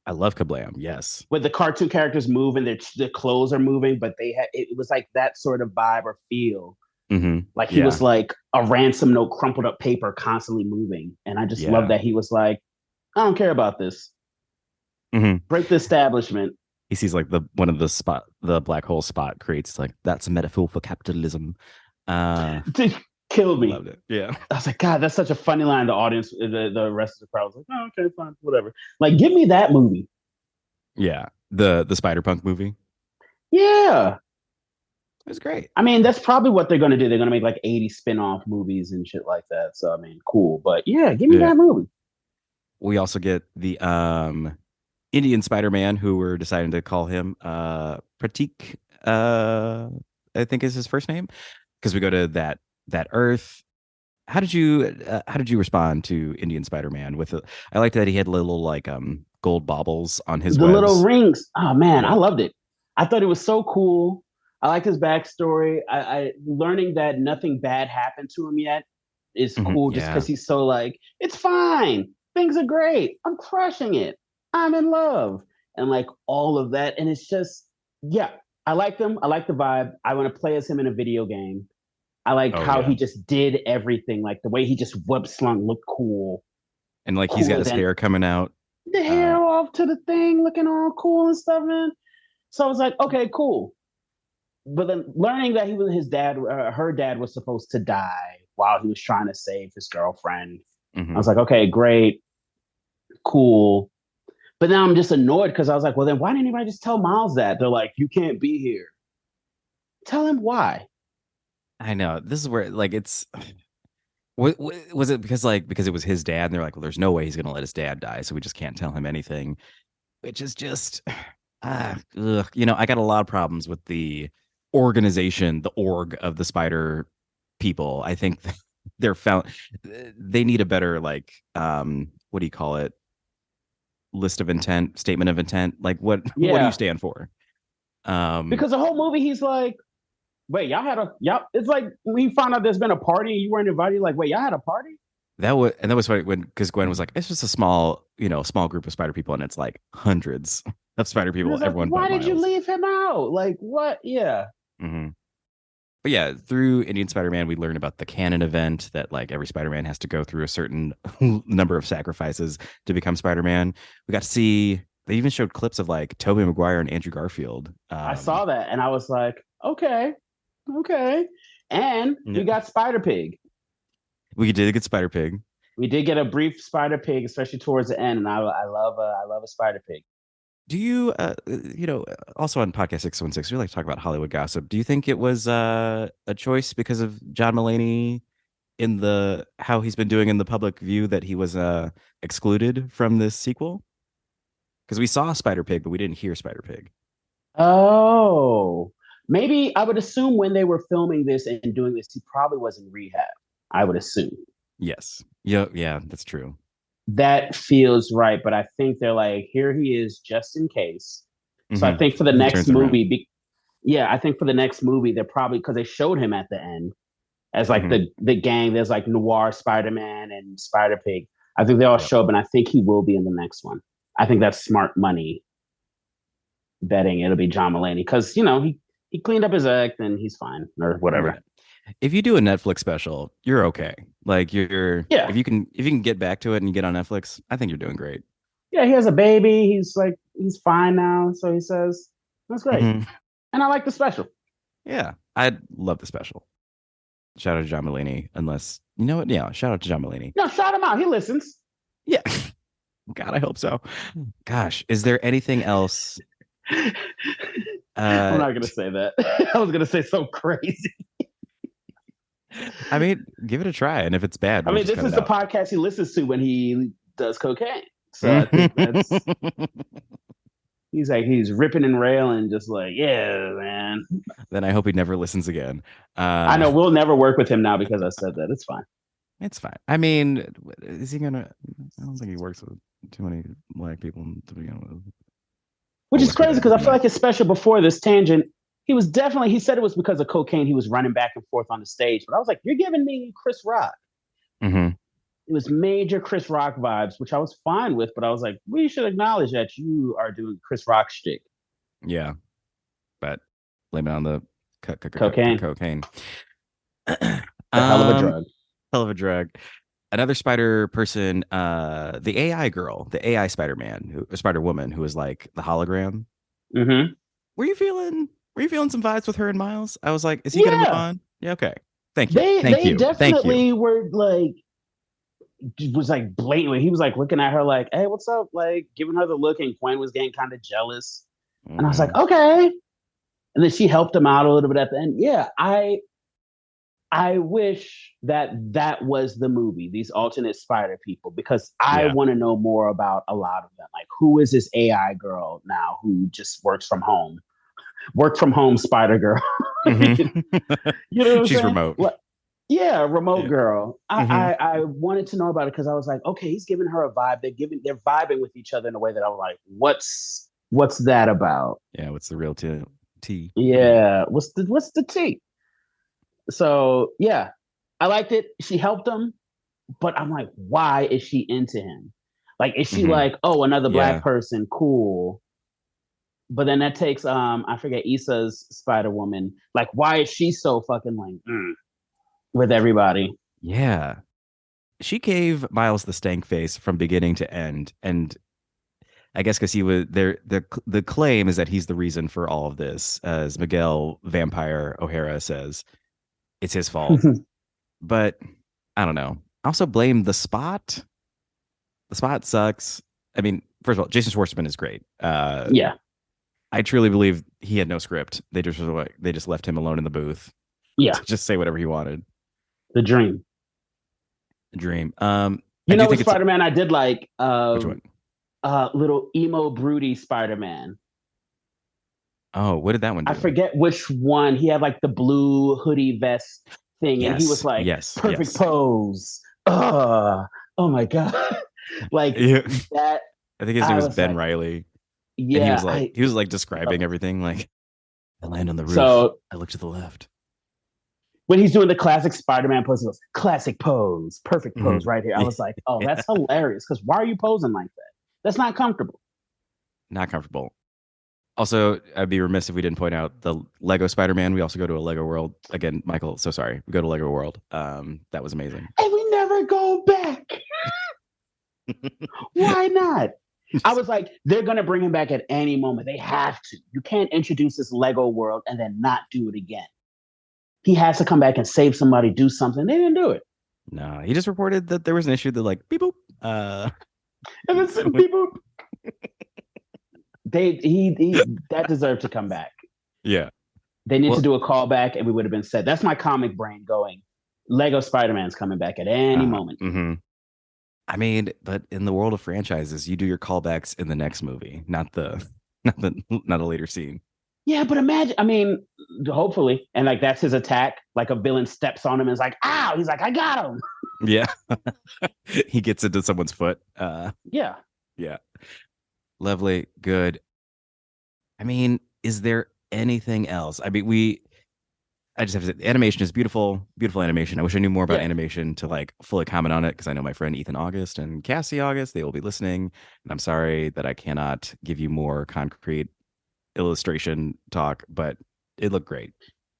I love Kablam. Yes, where the cartoon characters move and their clothes are moving, but it was like that sort of vibe or feel. Mm-hmm. Like he was like a ransom note, crumpled up paper, constantly moving, and I just love that he was like, I don't care about this. Mm-hmm. Break the establishment. He sees like the black hole spot creates like that's a metaphor for capitalism. Killed me. Loved it. Yeah, I was like, God, that's such a funny line. The audience, the rest of the crowd was like, oh, okay, fine, whatever. Like, give me that movie. Yeah, the Spider-Punk movie. Yeah, it was great. I mean, that's probably what they're going to do. They're going to make like 80 spin-off movies and shit like that. So, I mean, cool. But yeah, give me that movie. We also get the Indian Spider-Man, who we're deciding to call him Pratik, I think is his first name, because we go to that Earth. How did you respond to Indian Spider-Man? I liked that he had little like gold baubles on his webs. Little rings. Oh man, I loved it. I thought it was so cool. I liked his backstory. I learning that nothing bad happened to him yet is cool, just because he's so like, it's fine. Things are great. I'm crushing it. I'm in love. And like all of that. And it's just, I like them. I like the vibe. I want to play as him in a video game. I like how he just did everything. Like the way he just web slung looked cool. And like he's got his hair coming out. The hair off to the thing, looking all cool and stuff, man. So I was like, okay, cool. But then learning that he was her dad was supposed to die while he was trying to save his girlfriend. Mm-hmm. I was like, okay, great, cool. But now I'm just annoyed because I was like, well, then why didn't anybody just tell Miles that? They're like, you can't be here. Tell him why. I know. This is where like it's. Was it because it was his dad and they're like, well, there's no way he's gonna let his dad die, so we just can't tell him anything, which is just, I got a lot of problems with the organization, the org of the Spider people. I think they need a better like what do you call it? List of intent, statement of intent. Like what do you stand for? Because the whole movie he's like, wait, it's like we found out there's been a party and you weren't invited. Like, wait, y'all had a party? That was funny because Gwen was like, it's just a small group of Spider people, and it's like hundreds of Spider people. Everyone. Like, why did you leave him out? Like, what? Yeah. Mm-hmm. But yeah, through Indian Spider-Man, we learn about the canon event that like every Spider-Man has to go through a certain number of sacrifices to become Spider-Man. We got to see. They even showed clips of like Tobey Maguire and Andrew Garfield. I saw that, and I was like, okay. And we got Spider-Pig. We did get Spider-Pig. We did get a brief Spider Pig, especially towards the end, and I love a Spider Pig. Do you, also on podcast 616, we like to talk about Hollywood gossip. Do you think it was a choice because of John Mulaney in how he's been doing in the public view that he was excluded from this sequel? Because we saw Spider Pig, but we didn't hear Spider Pig. Oh, maybe I would assume when they were filming this and doing this, he probably was in rehab. I would assume. Yes. Yeah, that's true. That feels right, but I think they're like, here he is just in case. So I think for the next movie, I think for the next movie, they're probably, because they showed him at the end as like the gang. There's like Noir Spider-Man and Spider Pig. I think they all show up, and I think he will be in the next one. I think that's smart money betting it'll be John Mulaney, because he cleaned up his act and he's fine or whatever. Right. If you do a Netflix special, you're okay. Like if you can get back to it and you get on Netflix, I think you're doing great. Yeah, he has a baby. He's fine now. So he says, that's great. And I like the special. Yeah, I love the special. Shout out to John Mulaney, unless, you know what? Yeah, shout out to John Mulaney. No, shout him out. He listens. Yeah. God, I hope so. Gosh, is there anything else? I'm not going to say that. I was going to say so crazy. I mean, give it a try, and if it's bad, this is the podcast he listens to when he does cocaine. So I think that's he's ripping and railing, just like, yeah, man. Then I hope he never listens again. I know we'll never work with him now because I said that. It's fine. It's fine. I mean, is he gonna? I don't think he works with too many black people to begin with. Which is crazy because I feel like it's special. Before this tangent, he said it was because of cocaine. He was running back and forth on the stage. But I was like, you're giving me Chris Rock. Mm-hmm. It was major Chris Rock vibes, which I was fine with. But I was like, we should acknowledge that you are doing Chris Rock shtick. Yeah. But blame it on the cocaine. Cocaine. Hell of a drug. Hell of a drug. Another spider person, the AI girl, the AI Spider-Man, Spider-Woman, who was like the hologram. Mm-hmm. Were you feeling some vibes with her and Miles? I was like, is he gonna move on? Yeah, okay. Thank you. They definitely were like, was like blatantly. He was like looking at her like, hey, what's up? Like giving her the look, and Gwen was getting kind of jealous. And I was like, okay. And then she helped him out a little bit at the end. Yeah, I wish that was the movie, these alternate spider people, because I want to know more about a lot of them. Like, who is this AI girl now who just works from home? Work from home Spider Girl. Mm-hmm. You know what she's I'm saying? remote. Remote girl. I wanted to know about it because I was like, okay, he's giving her a vibe. They're vibing with each other in a way that I was like, what's that about? Yeah, what's the real tea? Yeah, what's the tea? So yeah, I liked it. She helped him, but I'm like, why is she into him? Like, is she like, oh, another black person, cool? But then that takes I forget Issa's Spider-Woman. Like, why is she so fucking like with everybody? Yeah, she gave Miles the stank face from beginning to end, and I guess because he was there. The claim is that he's the reason for all of this, as Miguel Vampire O'Hara says. It's his fault. But I don't know. I also blame the spot. The spot sucks. I mean, first of all, Jason Schwartzman is great. Yeah. I truly believe he had no script. They just left him alone in the booth. Yeah. To just say whatever he wanted. The dream. You know what Spider-Man I did like? Which one? Little emo broody Spider-Man. Oh, what did that one do? I forget which one. He had like the blue hoodie vest thing, and he was like, perfect pose. Oh my God. Like that. I think his name was Ben Reilly. Yeah. And he was like describing everything. Like, I land on the roof. So I look to the left. When he's doing the classic Spider-Man pose, he goes, classic pose, perfect pose right here. I was like, oh, that's hilarious. Because why are you posing like that? That's not comfortable. Not comfortable. Also, I'd be remiss if we didn't point out the Lego Spider-Man. We also go to a Lego World. Again, Michael, so sorry. We go to Lego World. That was amazing. And we never go back. Why not? I was like, they're going to bring him back at any moment. They have to. You can't introduce this Lego World and then not do it again. He has to come back and save somebody, do something. They didn't do it. No, he just reported that there was an issue that like beep boop. And it's people. He that deserved to come back. Yeah. They need Well, to do a callback, and we would have been set. That's my comic brain going. Lego Spider-Man's coming back at any moment. mhm. I mean, but in the world of franchises, you do your callbacks in the next movie, not a later scene. Yeah, but imagine. I mean, hopefully, and like that's his attack. Like a villain steps on him and is like, "Ow!" He's like, "I got him." Yeah. He gets into someone's foot. Yeah. Yeah. Lovely. Good. I mean, is there anything else? I mean, I just have to say, the animation is beautiful, beautiful animation. I wish I knew more about Yeah. animation to like fully comment on it because I know my friend Ethan August and Cassie August, they will be listening. And I'm sorry that I cannot give you more concrete illustration talk, but it looked great.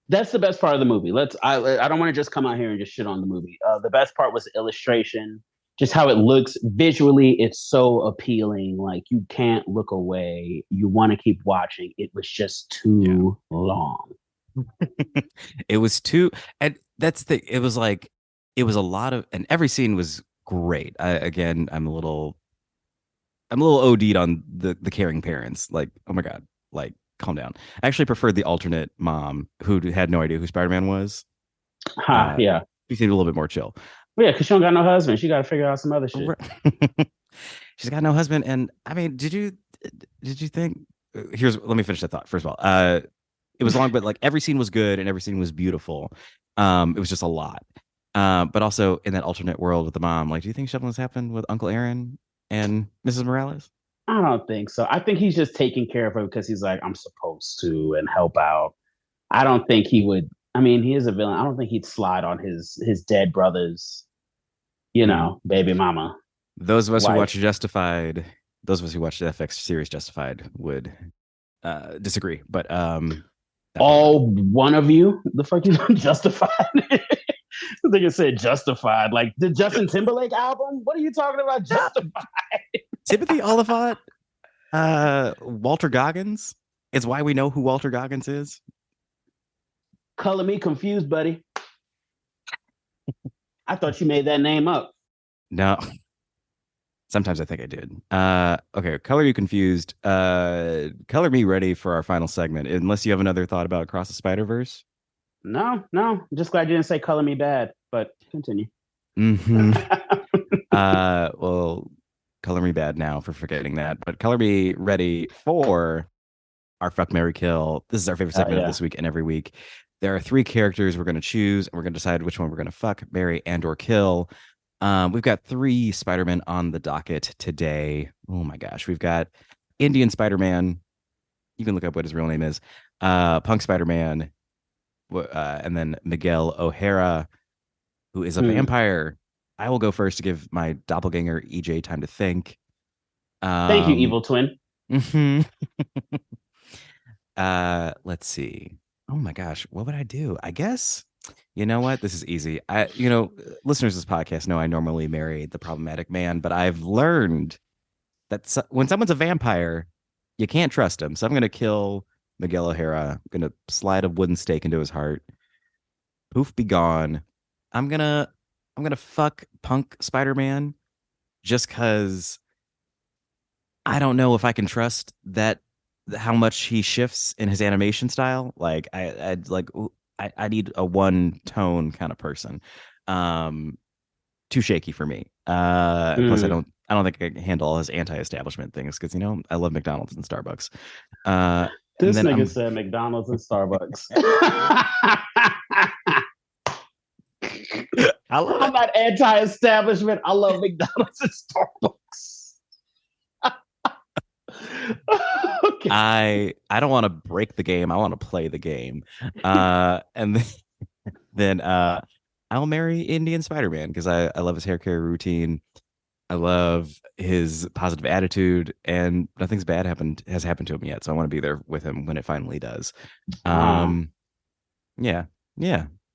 That's the best part of the movie. I don't want to just come out here and just shit on the movie. The best part was the illustration, just how it looks visually. It's so appealing. Like you can't look away. You want to keep watching. It was just too long. It was too, and that's the, it was like, it was a lot of, and every scene was great. Again, I'm a little OD'd on the caring parents. Like, oh my God, like calm down. I actually preferred the alternate mom who had no idea who Spider-Man was. Yeah. She seemed a little bit more chill. Well, yeah, because she don't got no husband. She got to figure out some other shit. She's got no husband. And I mean, did you think, let me finish that thought. First of all, it was long, but like every scene was good and every scene was beautiful. It was just a lot. But also in that alternate world with the mom, like, do you think something has happened with Uncle Aaron and Mrs. Morales? I don't think so. I think he's just taking care of her because he's like, I'm supposed to and help out. I don't think he would. I mean, he is a villain. I don't think he'd slide on his dead brother's, baby mama. Those of us who wife. watch Justified, those of us who watched the FX series Justified would disagree. But all one of you, the fuck you Justified? I think it said Justified. Like the Justin Timberlake album. What are you talking about? Justified. Timothy Oliphant, Walter Goggins. It's why we know who Walter Goggins is. Color me confused, buddy. I thought you made that name up. No. Sometimes I think I did. Okay, color you confused. Color me ready for our final segment. Unless you have another thought about Across the Spider-Verse. No. I'm just glad you didn't say color me bad, but continue. Mm-hmm. Well, color me bad now for forgetting that, but color me ready for our Fuck, Marry, Kill. This is our favorite segment of this week and every week. There are 3 characters we're going to choose, and we're going to decide which one we're going to fuck, marry, and or kill. We've got 3 Spider-Man on the docket today. Oh my gosh. We've got Indian Spider-Man. You can look up what his real name is. Punk Spider-Man. And then Miguel O'Hara, who is a vampire. I will go first to give my doppelganger EJ time to think. Thank you, evil twin. Let's see. Oh my gosh, what would I do? I guess, you know what? This is easy. Listeners of this podcast know I normally marry the problematic man, but I've learned that when someone's a vampire, you can't trust him. So I'm going to kill Miguel O'Hara. I'm going to slide a wooden stake into his heart. Poof, be gone. I'm gonna fuck Punk Spider-Man just because I don't know if I can trust that how much he shifts in his animation style. Like I need a one tone kind of person. Too shaky for me. Plus I don't think I can handle all his anti-establishment things because I love McDonald's and Starbucks. This nigga said McDonald's and Starbucks. I'm not anti-establishment. I love McDonald's and Starbucks. Okay. I don't want to break the game. I want to play the game. And then I'll marry Indian Spider-Man because I love his hair care routine. I love his positive attitude, and nothing's bad has happened to him yet. So I want to be there with him when it finally does. Yeah.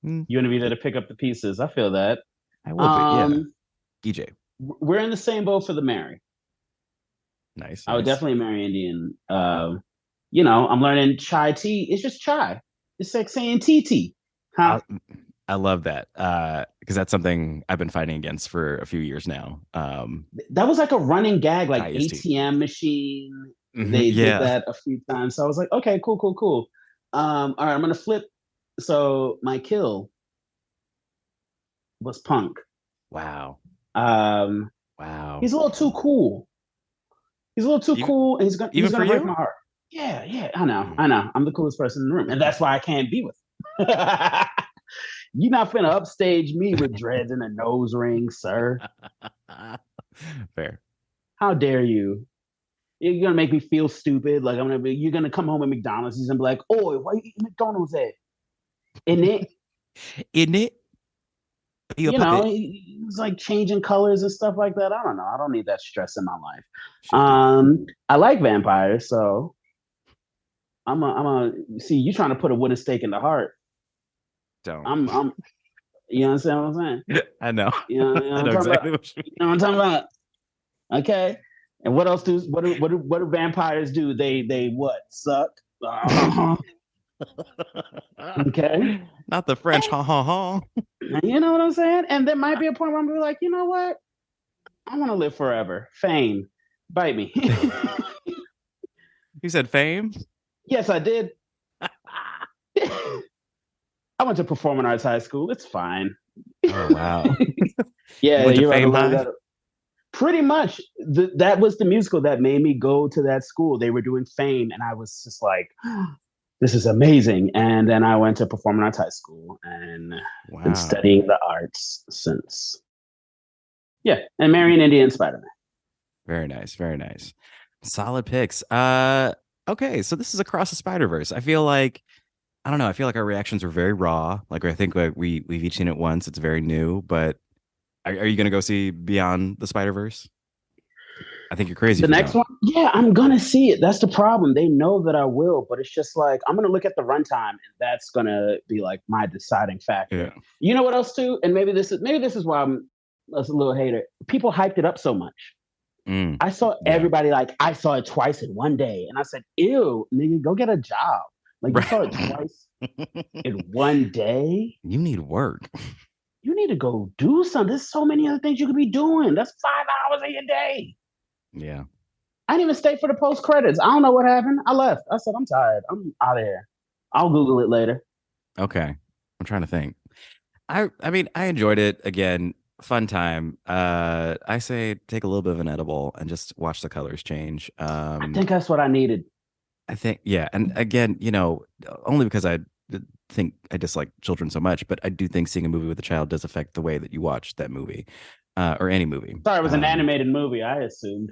You want to be there to pick up the pieces. I feel that. I would be, yeah. EJ. We're in the same boat for the marry. Nice. I would definitely marry Indian. I'm learning chai tea. It's just chai. It's like saying TT. Huh? I love that because that's something I've been fighting against for a few years now. That was like a running gag, like IST. ATM machine. Mhm, They did yeah. that a few times. So I was like, okay, cool, cool, cool. All right, I'm gonna flip. So my kill was Punk. Wow. Um, Wow. he's a little too cool. He's a little too Even, cool, and even he's for gonna break you? my heart. Yeah, yeah, I know, Mm. I know. I'm the coolest person in the room, and that's why I can't be with him. You're not finna upstage me with dreads and a nose ring, sir. Fair. How dare you? You're gonna make me feel stupid. Like you're gonna come home at McDonald's and be like, "Oh, why you eating McDonald's at?" And it, Isn't it? Are you a puppet? it's like changing colors and stuff like that. I don't know. I don't need that stress in my life. Shifty. I like vampires, so I'm a see you trying to put a wooden stake in the heart. Don't. I'm you understand what I'm saying? I know. You know I what I'm know talking about? exactly what you You know what I'm talking about? Okay. And what else what do vampires do? They what? Suck. Okay. Not the French, ha ha ha. You know what I'm saying? And there might be a point where I'm gonna be like, you know what? I want to live forever. Fame. Bite me. You said fame? Yes, I did. I went to performing arts high school. It's fine. Oh wow. Yeah, You went to you're about to Fame learn High? that. Pretty much. That was the musical that made me go to that school. They were doing Fame, and I was just like, this is amazing. And then I went to performing arts high school and been Wow. studying the arts since. Yeah, and Marion Indian Spider-Man. Very nice. Very nice. Solid picks. Okay, so this is Across the Spider-Verse. I feel like I don't know, I feel like our reactions were very raw. Like I think like we've each seen it once. It's very new, but are you gonna go see Beyond the Spider-Verse? I think you're crazy The if you next don't. one, yeah, I'm gonna see it. That's the problem. They know that I will, but it's just like I'm gonna look at the runtime, and that's gonna be like my deciding Yeah. factor. You know what else too? And maybe this is why I'm a little hater. People hyped it up so much. Mm, I saw yeah. everybody like I saw it twice in one day, and I said, "Ew, nigga, go get a job." Like you saw it twice in one day. You need work. You need to go do something. There's so many other things you could be doing. That's 5 hours of your day. Yeah. I didn't even stay for the post credits. I don't know what happened. I left. I said, I'm tired. I'm out of here. I'll Google it later. Okay. I'm trying to think. I mean, I enjoyed it. Again, fun time. I say take a little bit of an edible and just watch the colors change. I think that's what I needed. I think, yeah. And again, only because I think I dislike children so much, but I do think seeing a movie with a child does affect the way that you watch that movie, or any movie. Sorry, it was an animated movie. I assumed.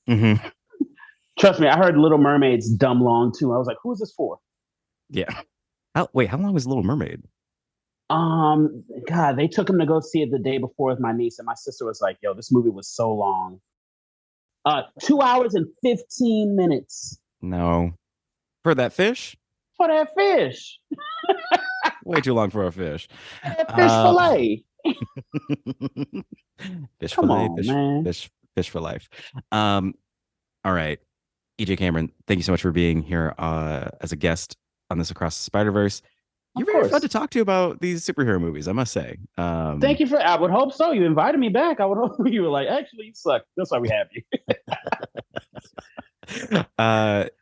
Mhm. Trust me, I heard Little Mermaid's dumb long too. I was like, who is this for? Yeah. Wait, how long was Little Mermaid? God, they took him to go see it the day before with my niece, and my sister was like, "Yo, this movie was so long. 2 hours and 15 minutes No. For that fish? for that fish, Way too long for a fish. that fish fillet." Fish Come fillet, on, man. fish for life. All right. EJ Cameron, thank you so much for being here as a guest on this Across the Spider-Verse. You're Of very course. fun to talk to about these superhero movies, I must say. Thank you for. I would hope so. You invited me back. I would hope you were like, actually, you suck. That's why we have you.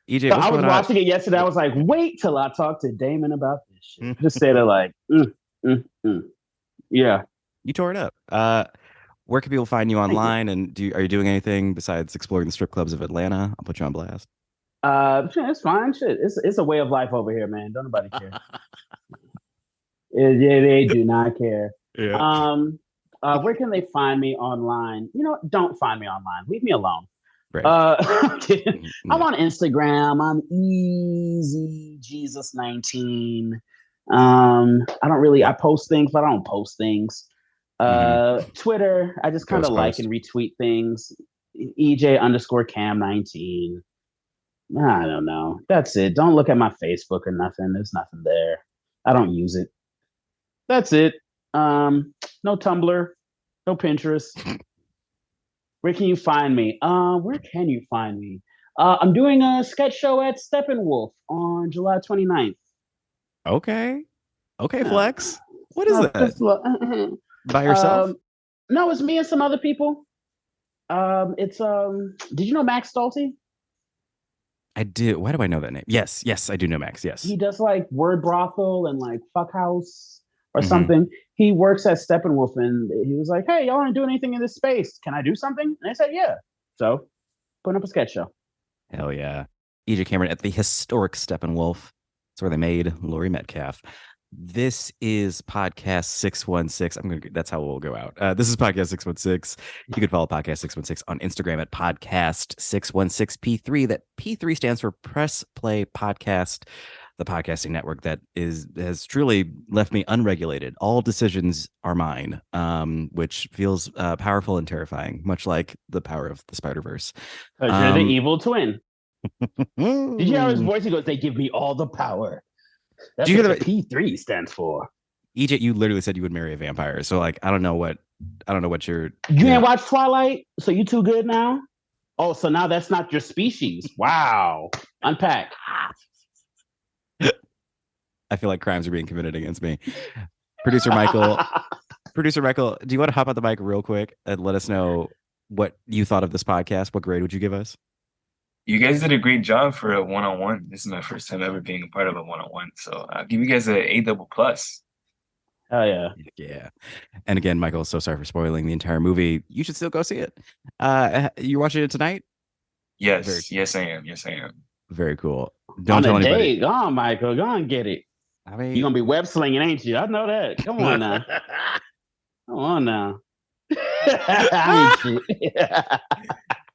EJ, So what's I was going on? watching it yesterday. I was like, wait till I talk to Damon about this shit. Just say that like, yeah. You tore it up. Where can people find you online? And are you doing anything besides exploring the strip clubs of Atlanta? I'll put you on blast. It's fine. Shit, it's a way of life over here, man. Don't nobody care. Yeah, they do not care. Yeah. Where can they find me online? Don't find me online. Leave me alone. Right. I'm on Instagram. I'm easy Jesus 19. I don't really. I post things, but I don't post things. Twitter, I just kind of like and retweet things. EJ_Cam 19. I don't know. That's it. Don't look at my Facebook or nothing. There's nothing there. I don't use it. That's it. No Tumblr, no Pinterest. Where can you find me? Where can you find me? I'm doing a sketch show at Steppenwolf on July 29th. Okay. Okay, Yeah. Flex. What is that? By yourself? No, it's me and some other people. It's Did you know Max Stolte? I do. Why do I know that name? Yes, I do know Max. Yes. He does like Word Brothel and like Fuck House or Mhm. something. He works at Steppenwolf, and he was like, "Hey, y'all want to do anything in this space? Can I do something?" And I said, "Yeah." So, putting up a sketch show. Hell yeah. EJ Cameron at the historic Steppenwolf. That's where they made Laurie Metcalf. This is podcast 616. That's how we'll go out. This is podcast 616. You can follow podcast 616 on Instagram at podcast 616P3. That P3 stands for Press Play Podcast, the podcasting network that has truly left me unregulated. All decisions are mine, which feels powerful and terrifying, much like the power of the Spiderverse. Because you're the evil twin. Did you hear his voice? He goes, "They give me all the power." That's what the P3 stands for. EJ, you literally said you would marry a vampire. So like, I don't know what you're. You ain't watched Twilight, so you too good now. Oh, so now that's not your species. Wow. Unpack. I feel like crimes are being committed against me. Producer Michael, do you want to hop on the mic real quick and let us know what you thought of this podcast? What grade would you give us? You guys did a great job for a one-on-one. This is my first time ever being a part of a one-on-one. So I'll give you guys an A++. Oh, yeah. Yeah. And again, Michael, so sorry for spoiling the entire movie. You should still go see it. You're watching it tonight? Yes. Yes, I am. Very cool. Don't tell anybody. Date. Go on, Michael. Go on, get it. I mean, you're going to be web slinging, ain't you? I know that. Come on now. Come on now. I mean,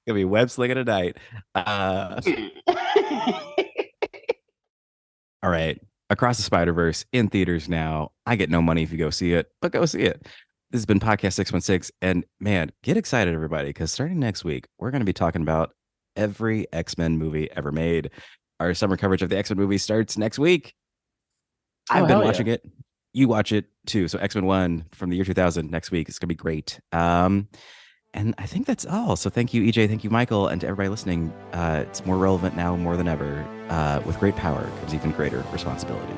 gonna be web slinging tonight. All right. Across the Spiderverse in theaters now. I get no money if you go see it, but go see it. This has been Podcast 616. And man, get excited, everybody, because starting next week, we're going to be talking about every X-Men movie ever made. Our summer coverage of the X-Men movie starts next week. I've been watching it. You watch it too. So X-Men 1 from the year 2000 next week. It's going to be great. And I think that's all. So thank you, EJ. Thank you, Michael. And to everybody listening, it's more relevant now more than ever. With great power comes even greater responsibility.